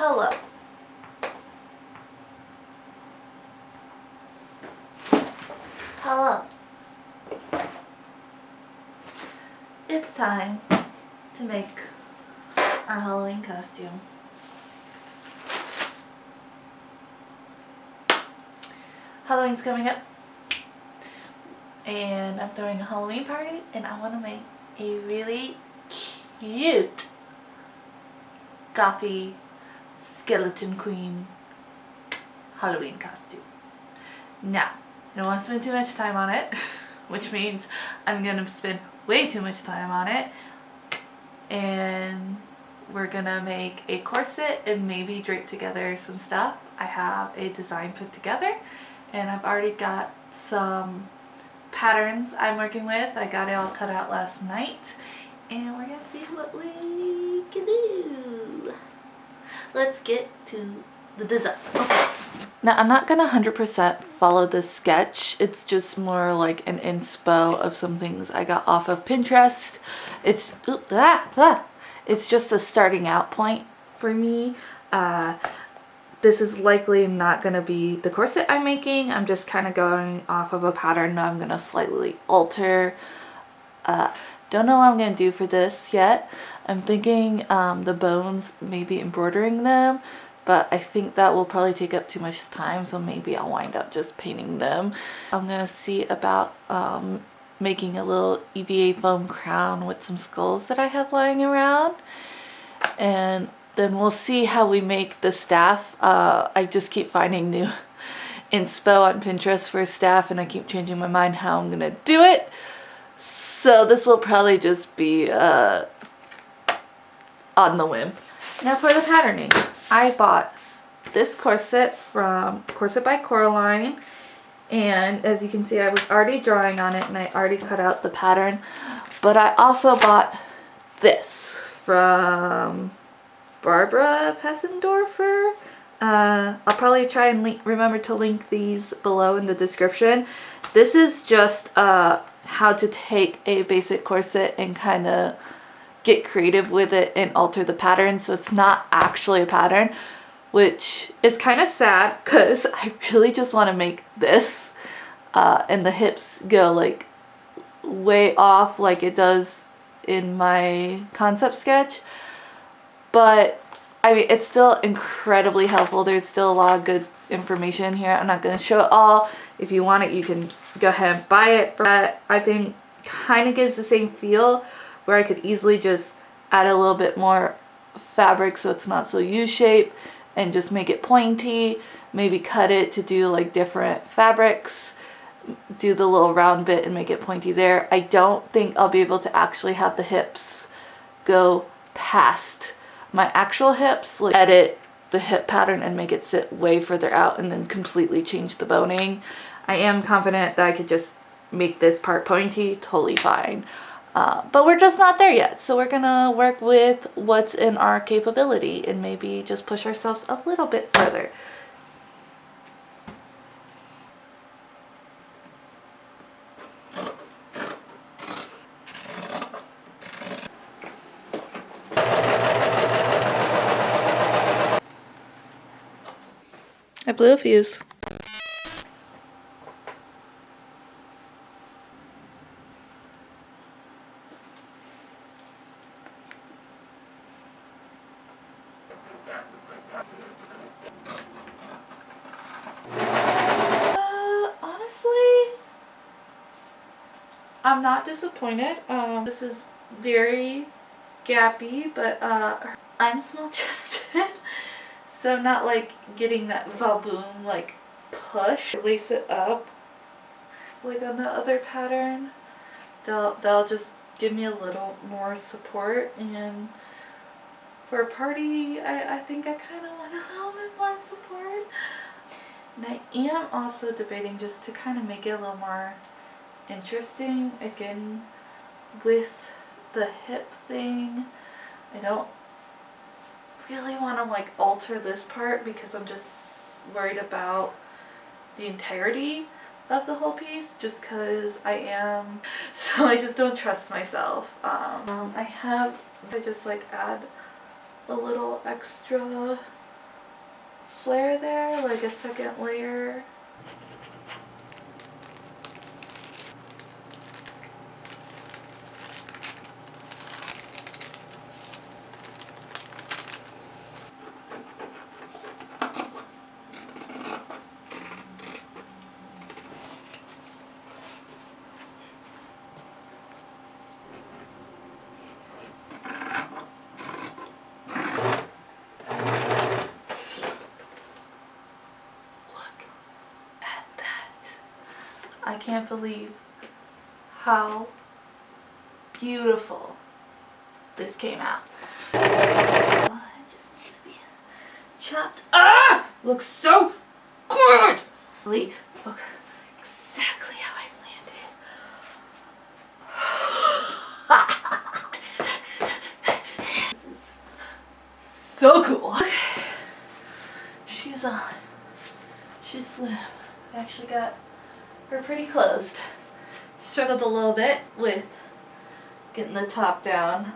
Hello. Hello. It's time to make our Halloween costume. Halloween's coming up and I'm throwing a Halloween party and I want to make a really cute gothy skeleton queen Halloween costume. Now, I don't want to spend too much time on it, which means I'm going to spend way too much time on it, and we're going to make a corset and maybe drape together some stuff. I have a design put together and I've already got some patterns I'm working with. I got it all cut out last night and we're going to see what we can do. Let's get to the design. Okay. Now I'm not gonna 100% follow this sketch. It's just more like an inspo of some things I got off of Pinterest. It's just a starting out point for me. This is likely not gonna be the corset I'm making. I'm just kind of going off of a pattern that I'm gonna slightly alter. Don't know what I'm gonna do for this yet. I'm thinking the bones, maybe embroidering them, but I think that will probably take up too much time, so maybe I'll wind up just painting them. I'm gonna see about making a little EVA foam crown with some skulls that I have lying around, and then we'll see how we make the staff. I just keep finding new inspo on Pinterest for staff and I keep changing my mind how I'm gonna do it, so this will probably just be on the whim. Now for the patterning, I bought this corset from Corset by Coraline, and as you can see I was already drawing on it and I already cut out the pattern, but I also bought this from Barbara Pessendorfer. I'll probably try and remember to link these below in the description. This is just how to take a basic corset and kind of get creative with it and alter the pattern, so it's not actually a pattern, which is kind of sad because I really just want to make this and the hips go like way off like it does in my concept sketch, but I mean it's still incredibly helpful. There's still a lot of good information here. I'm not going to show it all. If you want it you can go ahead and buy it, but I think kind of gives the same feel where I could easily just add a little bit more fabric so it's not so U-shaped and just make it pointy, maybe cut it to do like different fabrics, do the little round bit and make it pointy there. I don't think I'll be able to actually have the hips go past my actual hips, like edit the hip pattern and make it sit way further out and then completely change the boning. I am confident that I could just make this part pointy, totally fine. But we're just not there yet, so we're gonna work with what's in our capability and maybe just push ourselves a little bit further. I blew a fuse. I'm not disappointed. This is very gappy, but I'm small chested, so I'm not like getting that va-boom like push. Lace it up like on the other pattern. They'll just give me a little more support, and for a party I think I kind of want a little bit more support. And I am also debating just to kind of make it a little more interesting again with the hip thing. I don't really want to like alter this part because I'm just worried about the integrity of the whole piece, just because I just don't trust myself. I just like add a little extra flare there, like a second layer. I can't believe how beautiful this came out. It just needs to be chopped. Ah! Looks so good! Look exactly how I landed. This is so cool. Okay. She's on. She's slim. I actually got her pretty closed. Struggled a little bit with getting the top down.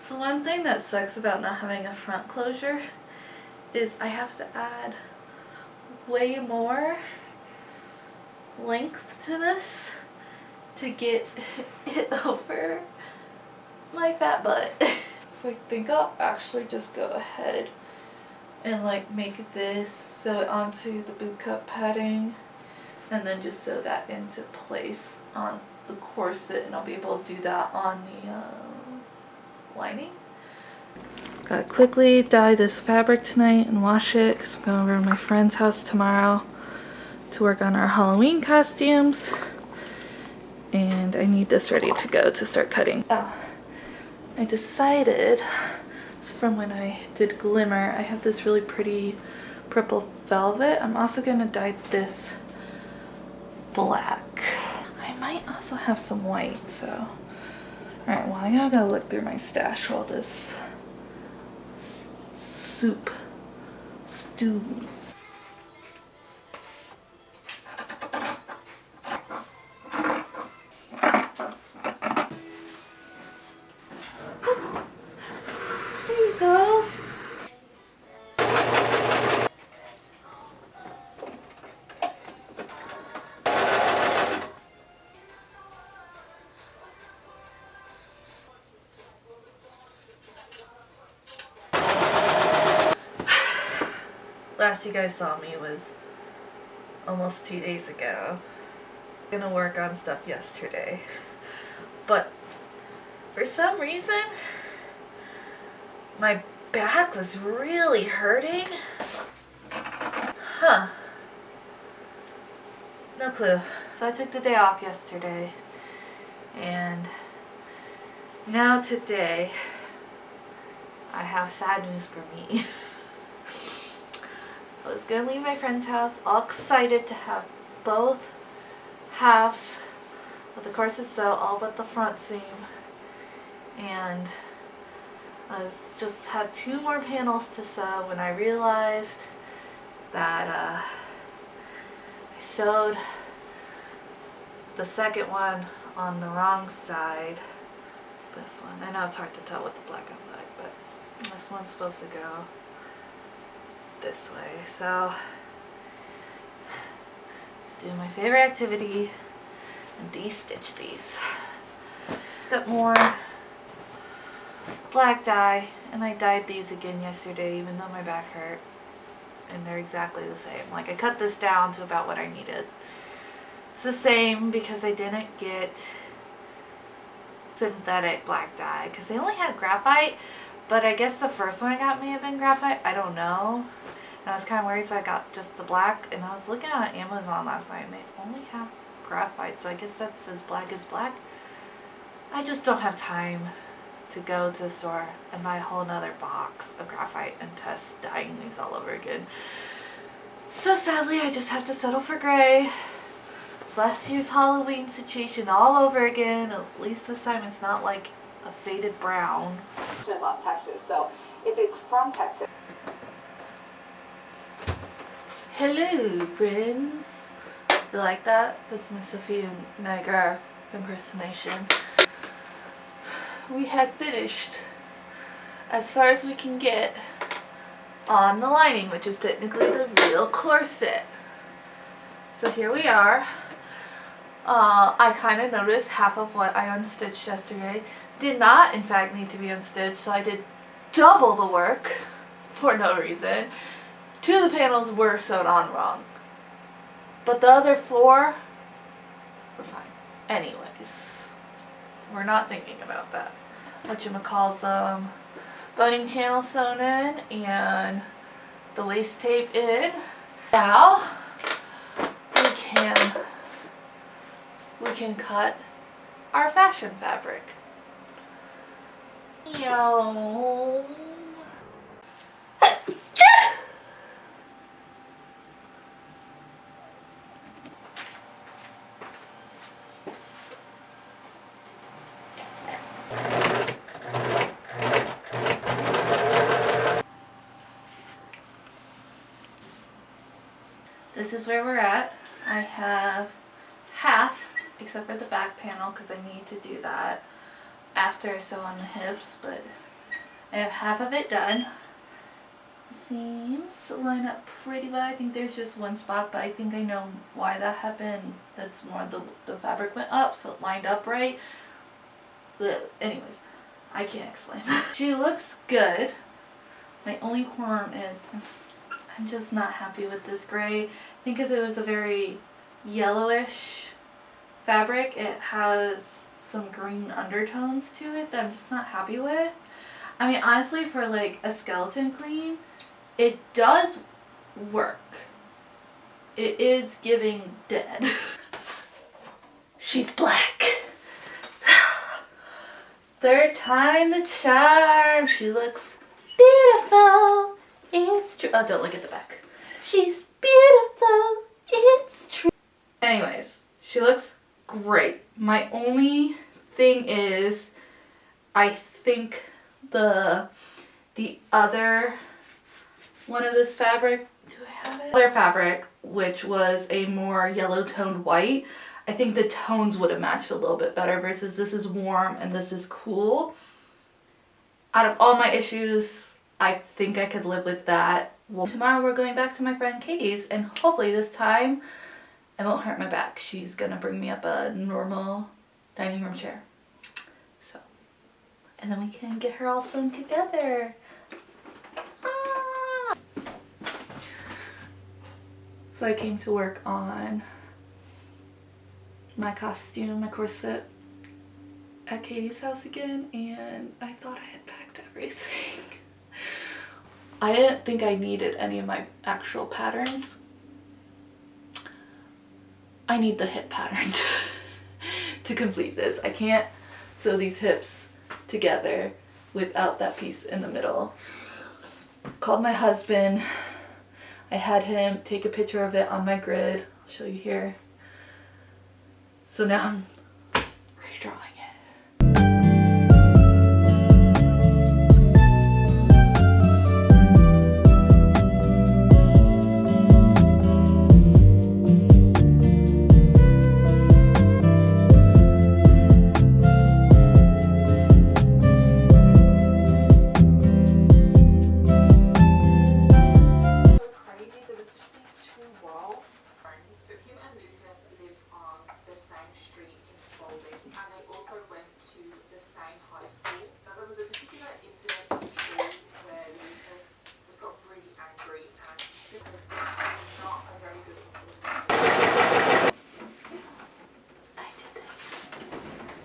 So one thing that sucks about not having a front closure is I have to add way more length to this to get it over my fat butt. So I think I'll actually just go ahead and like make this sew it onto the boot cut padding and then just sew that into place on the corset, and I'll be able to do that on the lining. Gotta quickly dye this fabric tonight and wash it because I'm going over to my friend's house tomorrow to work on our Halloween costumes, and I need this ready to go to start cutting. Oh, I decided, it's from when I did Glimmer, I have this really pretty purple velvet. I'm also gonna dye this black. I might also have some white, so. Alright, well I gotta go look through my stash while this soup stews. There you go. Last you guys saw me was almost 2 days ago. I'm gonna work on stuff yesterday, but for some reason my back was really hurting. Huh. No clue. So I took the day off yesterday, and now today I have sad news for me. I was gonna leave my friend's house all excited to have both halves of the corset sew, all but the front seam, and I just had 2 more panels to sew when I realized that I sewed the second one on the wrong side. This one, I know it's hard to tell with the black on black, but this one's supposed to go this way. So do my favorite activity and de-stitch these. Got more black dye, and I dyed these again yesterday even though my back hurt, and they're exactly the same. Like, I cut this down to about what I needed. It's the same because I didn't get synthetic black dye because they only had graphite, but I guess the first one I got may have been graphite, I don't know. And I was kind of worried, so I got just the black, and I was looking on Amazon last night and they only have graphite, so I guess that says black is black. I just don't have time to go to the store and buy a whole nother box of graphite and test dyeing these all over again. So sadly I just have to settle for gray. It's last year's Halloween situation all over again. At least this time it's not like a faded brown. I love Texas, so if it's from Texas. Hello friends. You like that? That's my Sophia Niagara impersonation. We had finished as far as we can get on the lining, which is technically the real corset. So here we are. I kind of noticed half of what I unstitched yesterday did not in fact need to be unstitched, so I did double the work for no reason. Two of the panels were sewed on wrong, but the other four were fine. Anyways, we're not thinking about that. Whatchamacalls, boning channel sewn in and the waist tape in. Now we can cut our fashion fabric. Yo. This is where we're at. I have half, except for the back panel, because I need to do that after I sew on the hips, but I have half of it done. The seams line up pretty well. I think there's just one spot, but I think I know why that happened. That's more the fabric went up, so it lined up right. Anyways, I can't explain that. She looks good. My only qualm is I'm just not happy with this gray. I think because it was a very yellowish fabric, it has some green undertones to it that I'm just not happy with. I mean, honestly, for like a skeleton queen, it does work. It is giving dead. She's black. Third time the charm. She looks beautiful. It's true. Oh, don't look at the back. She's beautiful. It's true. Anyways, she looks great. My only thing is, I think the other one of this fabric, do I have it? Other fabric, which was a more yellow toned white, I think the tones would have matched a little bit better versus this is warm and this is cool. Out of all my issues, I think I could live with that. Well, tomorrow we're going back to my friend Katie's, and hopefully this time I won't hurt my back. She's gonna bring me up a normal dining room chair. So, and then we can get her all sewn together. Ah! So I came to work on my costume, my corset at Katie's house again, and I thought I had packed everything. I didn't think I needed any of my actual patterns. I need the hip pattern to complete this. I can't sew these hips together without that piece in the middle. Called my husband. I had him take a picture of it on my grid. I'll show you here. So now I'm redrawing it.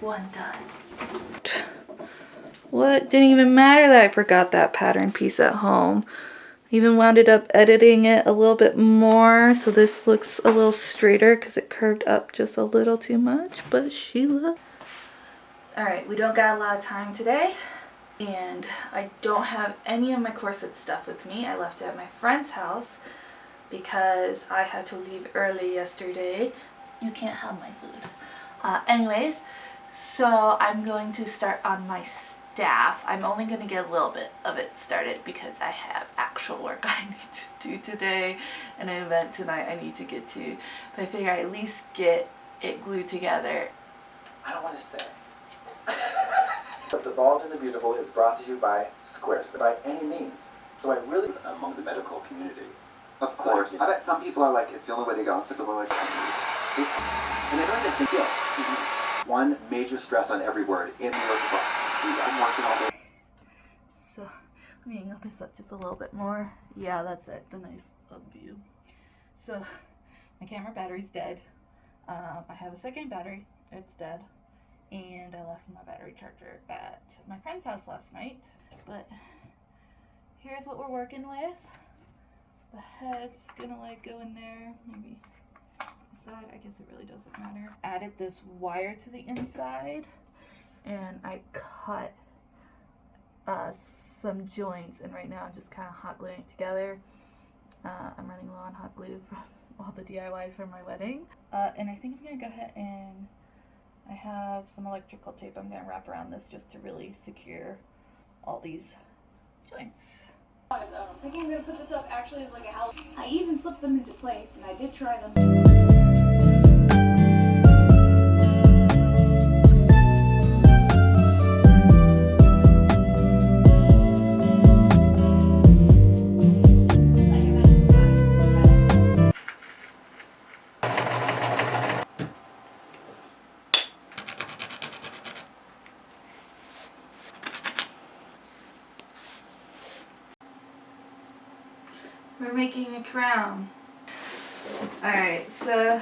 One done. What? Didn't even matter that I forgot that pattern piece at home. Even wound up editing it a little bit more so this looks a little straighter because it curved up just a little too much, but Sheila. Alright, we don't got a lot of time today, and I don't have any of my corset stuff with me. I left it at my friend's house because I had to leave early yesterday. You can't have my food. Anyways, so I'm going to start on my staff. I'm only going to get a little bit of it started because I have actual work I need to do today and an event tonight I need to get to. But I figure I at least get it glued together. I don't want to say. The Bold and the Beautiful is brought to you by Squarespace. By any means, So I really, among the medical community. Of course. I bet some people are like, it's the only way to go. And some people are like, it's, and I don't even feel. One major stress on every word in New York. See, I'm working all day. So, let me angle this up just a little bit more. Yeah, that's it. The nice up view. So, my camera battery's dead. I have a second battery. It's dead. And I left my battery charger at my friend's house last night. But here's what we're working with. The head's gonna like go in there. Maybe the side. I guess it really doesn't matter. Added this wire to the inside. And I cut some joints. And right now I'm just kind of hot gluing it together. I'm running low on hot glue from all the DIYs from my wedding. And I think I'm gonna go ahead and I have some electrical tape I'm gonna wrap around this just to really secure all these joints. On its own. I'm thinking I'm gonna put this up actually as like a house. I even slipped them into place and I did try them. We're making a crown. Alright, so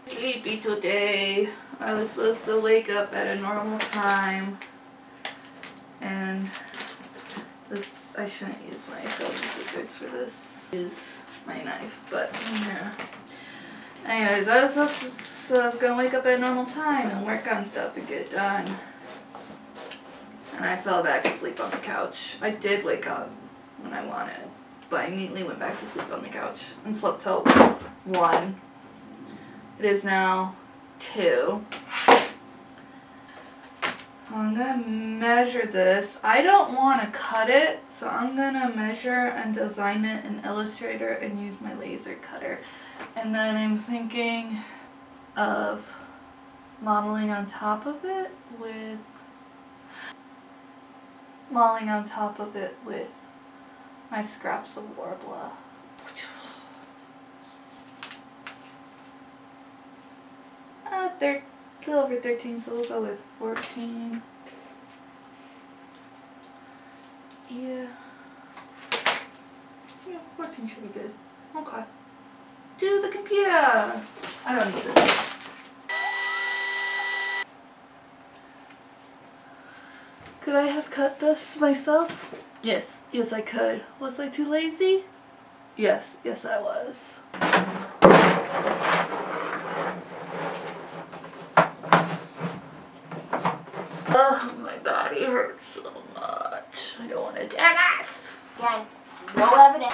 sleepy today. I was supposed to wake up at a normal time. And this, I shouldn't use my film scissors for this. Use my knife, but yeah. Anyways, I was gonna wake up at a normal time and work on stuff and get done. And I fell back asleep on the couch. I did wake up when I wanted, but I immediately went back to sleep on the couch and slept till 1. It is now 2. I'm gonna measure this. I don't want to cut it, so I'm gonna measure and design it in Illustrator and use my laser cutter. And then I'm thinking of modeling on top of it with my scraps of Warbler. They're a little over 13, so we'll go with 14. Yeah, 14 should be good. Okay. Do the computer! I don't need this. Could I have cut this myself? Yes, I could. Was I too lazy? Yes, I was. Oh, my body hurts so much. I don't want to do this. Again, no evidence.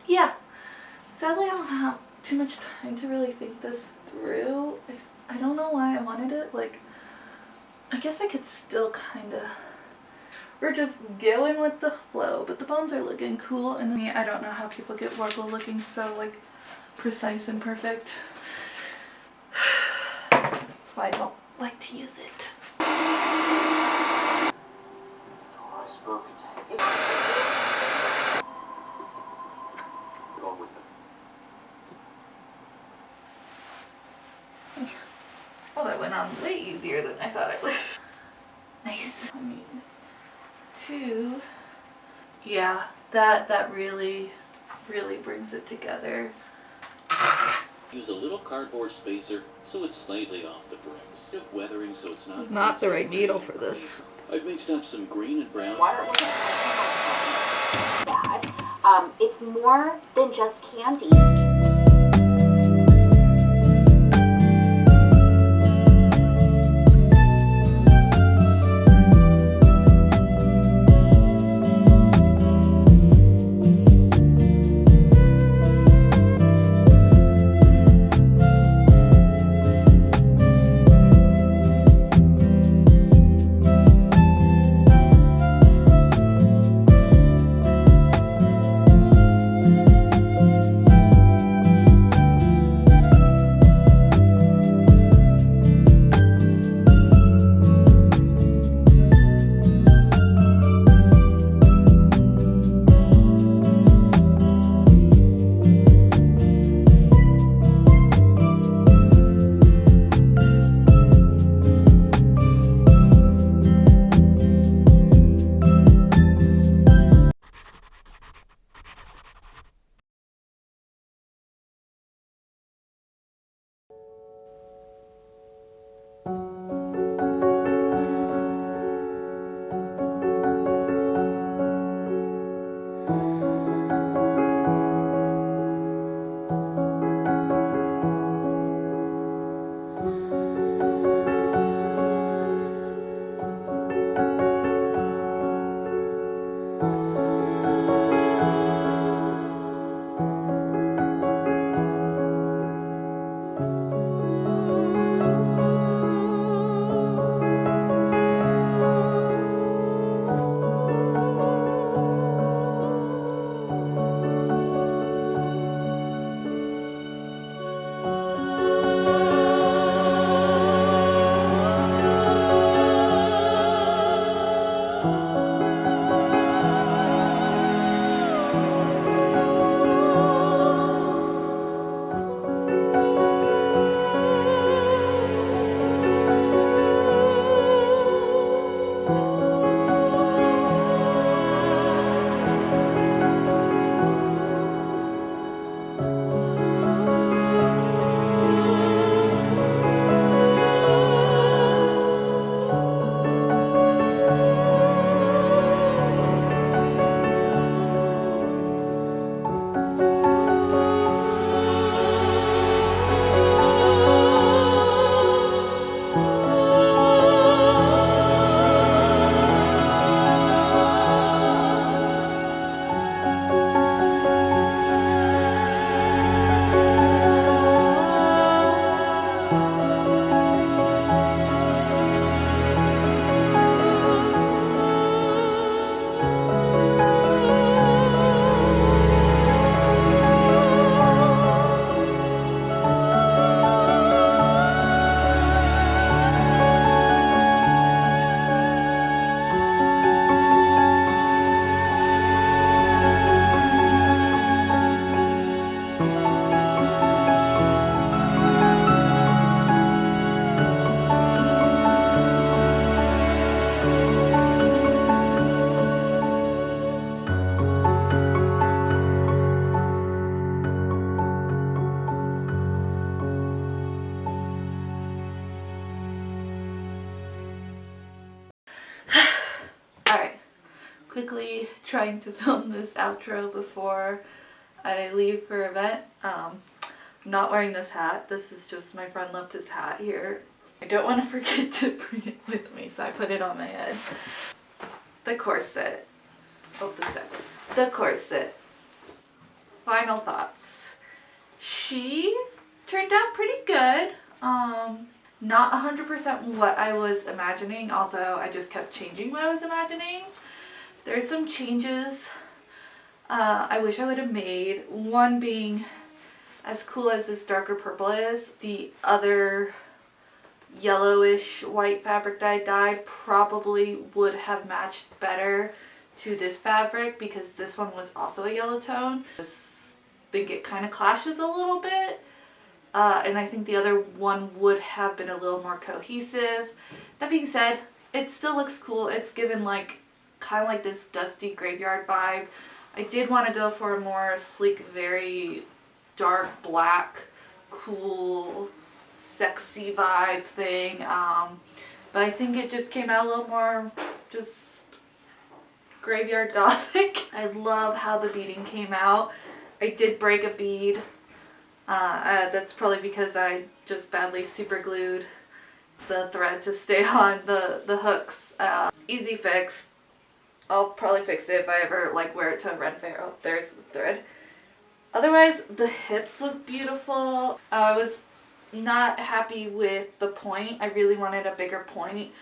Yeah, sadly I don't have too much time to really think this through. I don't know why I wanted it. Like, I guess I could still kind of, we're just going with the flow, but the bones are looking cool. And then I don't know how people get Warbler looking so like precise and perfect. That's why I don't like to use it. I spoke. Going with them. Oh, that went on way easier than I thought it would. Nice. I mean, 2. Yeah, that really brings it together. Use a little cardboard spacer so it's slightly off the bricks. Weathering so it's not. Not the right needle for this. I've mixed up some green and brown. Water wasn't bad. It's more than just candy. quickly trying to film this outro before I leave for event. I'm not wearing this hat. This is just my friend left his hat here. I don't want to forget to bring it with me, so I put it on my head. The corset. Oh, this back. The corset. Final thoughts. She turned out pretty good. Not 100% what I was imagining, although I just kept changing what I was imagining. There's some changes I wish I would have made. One being, as cool as this darker purple is, the other yellowish white fabric that I dyed probably would have matched better to this fabric because this one was also a yellow tone. I just think it kind of clashes a little bit. And I think the other one would have been a little more cohesive. That being said, it still looks cool. It's given like kind of like this dusty graveyard vibe. I did want to go for a more sleek, very dark black, cool, sexy vibe thing. But I think it just came out a little more just graveyard gothic. I love how the beading came out. I did break a bead. That's probably because I just badly super glued the thread to stay on the hooks. Easy fix. I'll probably fix it if I ever like wear it to a red fair. Oh, there's the thread. Otherwise, the hips look beautiful. I was not happy with the point. I really wanted a bigger point.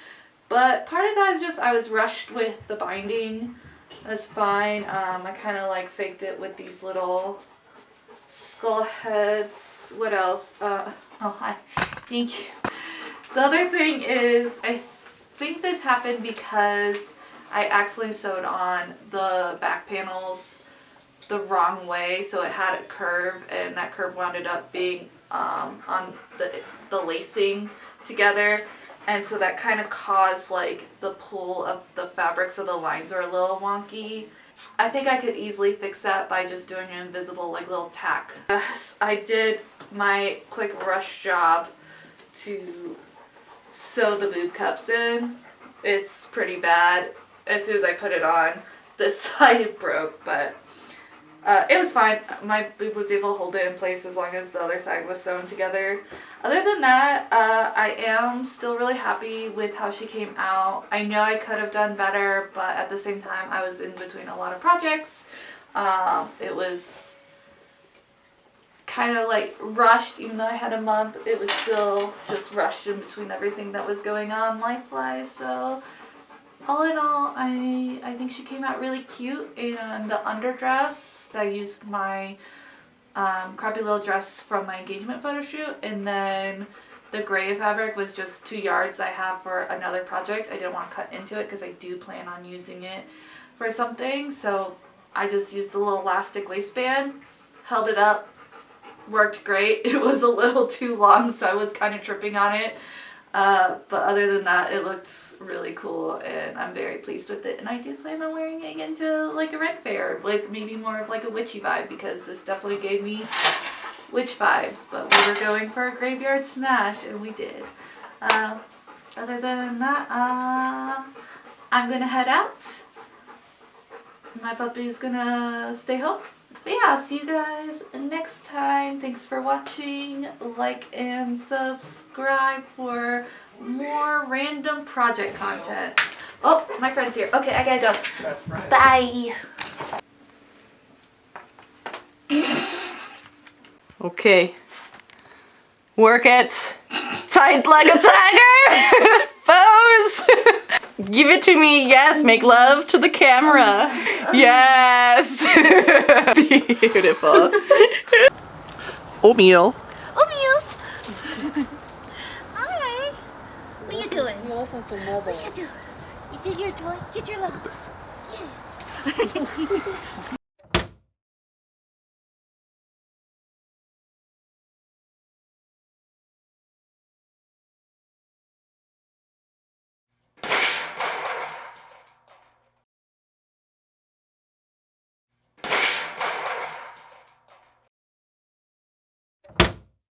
But part of that is just I was rushed with the binding. That's fine. I kind of like faked it with these little skull heads. What else? Oh, hi. Thank you. The other thing is I think this happened because I accidentally sewed on the back panels the wrong way, so it had a curve, and that curve wound up being on the lacing together, and so that kind of caused like the pull of the fabric, so the lines are a little wonky. I think I could easily fix that by just doing an invisible like little tack. Yes, I did my quick rush job to sew the boob cups in. It's pretty bad. As soon as I put it on, this side broke, but it was fine. My boob was able to hold it in place as long as the other side was sewn together. Other than that, I am still really happy with how she came out. I know I could have done better, but at the same time, I was in between a lot of projects. It was kind of like rushed, even though I had a month. It was still just rushed in between everything that was going on life-wise, so all in all, I think she came out really cute. And the underdress, I used my crappy little dress from my engagement photo shoot, and then the gray fabric was just 2 yards I have for another project. I didn't want to cut into it because I do plan on using it for something, so I just used a little elastic waistband, held it up, worked great. It was a little too long, so I was kind of tripping on it. But other than that, it looked really cool, and I'm very pleased with it, and I do plan on wearing it again to like a red fair with maybe more of like a witchy vibe, because this definitely gave me witch vibes, but we were going for a graveyard smash, and we did. Other than that, I'm gonna head out. My puppy's gonna stay home. But yeah, I'll see you guys next time. Thanks for watching. Like and subscribe for more random project content. Oh, my friend's here. Okay, I gotta go. Bye. Okay. Work it. Tight like a tiger. Pose. Give it to me. Yes, make love to the camera. Yes. Beautiful. Oatmeal. Oatmeal! Hi! What are you doing? What are you doing? You did your toy? Get your love. Yeah.